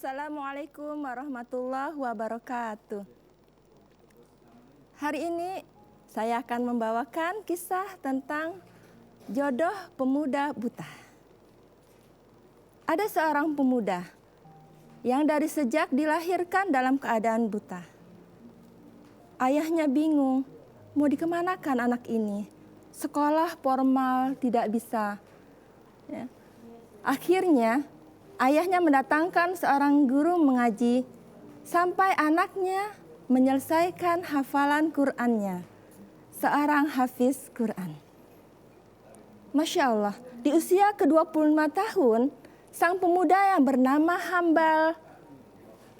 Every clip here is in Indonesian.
Assalamualaikum warahmatullahi wabarakatuh. Hari ini saya akan membawakan kisah tentang jodoh pemuda buta. Ada seorang pemuda yang dari sejak dilahirkan dalam keadaan buta. Ayahnya bingung, mau dikemanakan anak ini? Sekolah formal tidak bisa. Ya. Akhirnya ayahnya mendatangkan seorang guru mengaji sampai anaknya menyelesaikan hafalan Qur'annya. Seorang hafiz Qur'an. Masya Allah, di usia ke-25 tahun, sang pemuda yang bernama Hambal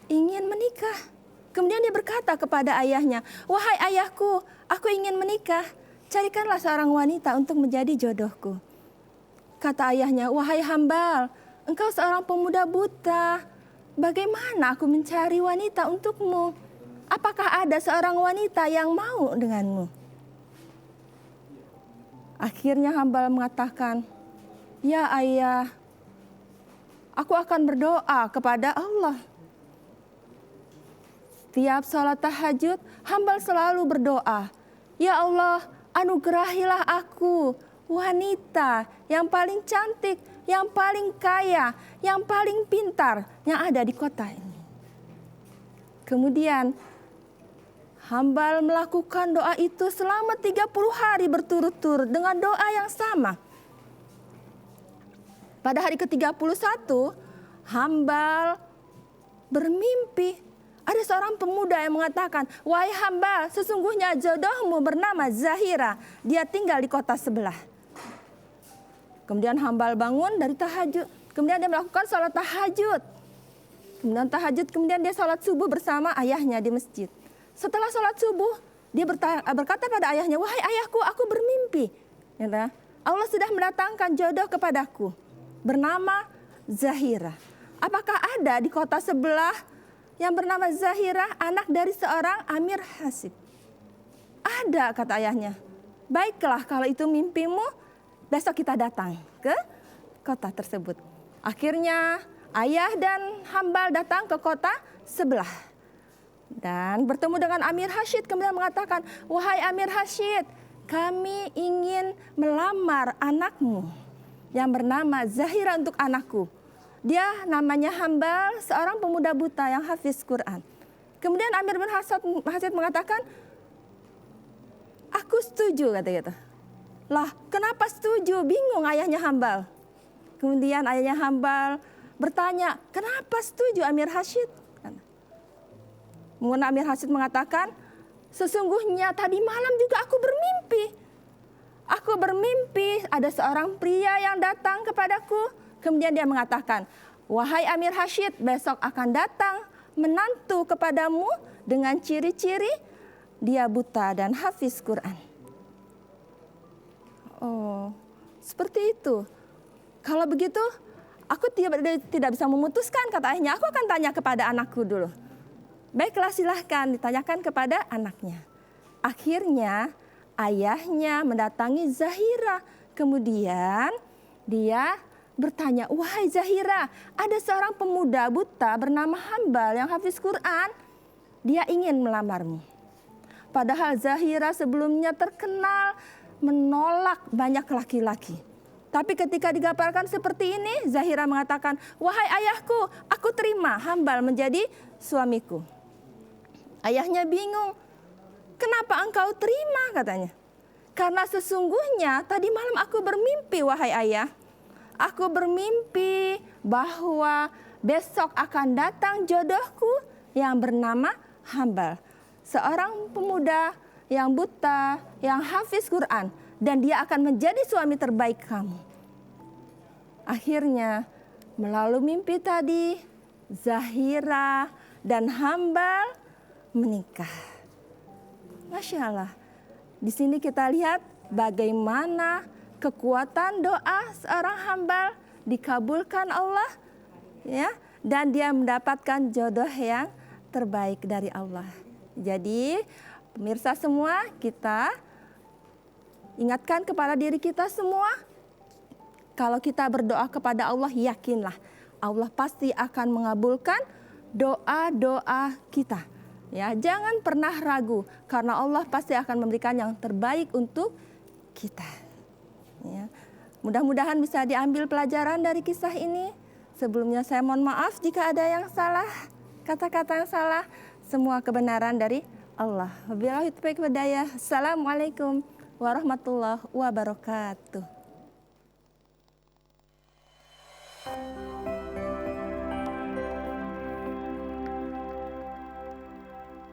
ingin menikah. Kemudian dia berkata kepada ayahnya, "Wahai ayahku, aku ingin menikah. Carikanlah seorang wanita untuk menjadi jodohku." Kata ayahnya, "Wahai Hambal, engkau seorang pemuda buta. Bagaimana aku mencari wanita untukmu? Apakah ada seorang wanita yang mau denganmu?" Akhirnya Hambal mengatakan, "Ya ayah, aku akan berdoa kepada Allah." Setiap sholat tahajud, Hambal selalu berdoa, "Ya Allah, anugerahilah aku wanita yang paling cantik, yang paling kaya, yang paling pintar yang ada di kota ini." Kemudian Hambal melakukan doa itu selama 30 hari berturut-turut dengan doa yang sama. Pada hari ke-31, Hambal bermimpi. Ada seorang pemuda yang mengatakan, "Wahai Hambal, sesungguhnya jodohmu bernama Zahira. Dia tinggal di kota sebelah." Kemudian Hambal bangun dari tahajud. Kemudian dia melakukan sholat tahajud. Kemudian dia sholat subuh bersama ayahnya di masjid. Setelah sholat subuh, dia berkata pada ayahnya, "Wahai ayahku, aku bermimpi. Allah sudah mendatangkan jodoh kepadaku. Bernama Zahira. Apakah ada di kota sebelah yang bernama Zahira, anak dari seorang Amir Hasib?" "Ada," kata ayahnya. "Baiklah, kalau itu mimpimu, besok kita datang ke kota tersebut." Akhirnya ayah dan Hambal datang ke kota sebelah dan bertemu dengan Amir Hashid. Kemudian mengatakan, "Wahai Amir Hashid, kami ingin melamar anakmu yang bernama Zahira untuk anakku. Dia namanya Hambal, seorang pemuda buta yang hafiz Quran." Kemudian Amir bin Hashid mengatakan, "Aku setuju," kata gitu. "Lah, kenapa setuju?" Bingung ayahnya Hambal. Kemudian ayahnya Hambal bertanya, "Kenapa setuju Amir Hashid?" Kemudian Amir Hashid mengatakan, "Sesungguhnya tadi malam juga aku bermimpi. Aku bermimpi ada seorang pria yang datang kepadaku." Kemudian dia mengatakan, "Wahai Amir Hashid, besok akan datang menantu kepadamu dengan ciri-ciri dia buta dan hafiz Quran." Oh, seperti itu. Kalau begitu, aku tidak bisa memutuskan, kata ayahnya. "Aku akan tanya kepada anakku dulu." "Baiklah, silahkan," ditanyakan kepada anaknya. Akhirnya ayahnya mendatangi Zahira. Kemudian dia bertanya, "Wahai Zahira, ada seorang pemuda buta bernama Hambal yang hafiz Quran. Dia ingin melamarmu." Padahal Zahira sebelumnya terkenal menolak banyak laki-laki. Tapi ketika digaparkan seperti ini, Zahira mengatakan, "Wahai ayahku, aku terima Hambal menjadi suamiku." Ayahnya bingung. "Kenapa engkau terima?" katanya. "Karena sesungguhnya tadi malam aku bermimpi, wahai ayah. Aku bermimpi bahwa besok akan datang jodohku yang bernama Hambal. Seorang pemuda yang buta, yang hafiz Quran. Dan dia akan menjadi suami terbaik kamu." Akhirnya melalui mimpi tadi, Zahira dan Hambal menikah. Masya Allah. Di sini kita lihat bagaimana kekuatan doa seorang Hambal dikabulkan Allah, ya, dan dia mendapatkan jodoh yang terbaik dari Allah. Jadi, pemirsa semua, kita ingatkan kepada diri kita semua, kalau kita berdoa kepada Allah, yakinlah Allah pasti akan mengabulkan doa-doa kita. Ya, jangan pernah ragu karena Allah pasti akan memberikan yang terbaik untuk kita. Ya. Mudah-mudahan bisa diambil pelajaran dari kisah ini. Sebelumnya saya mohon maaf jika ada yang salah, kata-kata yang salah. Semua kebenaran dari Allah. Wabillahi taufiq wal hidayah. Assalamualaikum warahmatullahi wabarakatuh.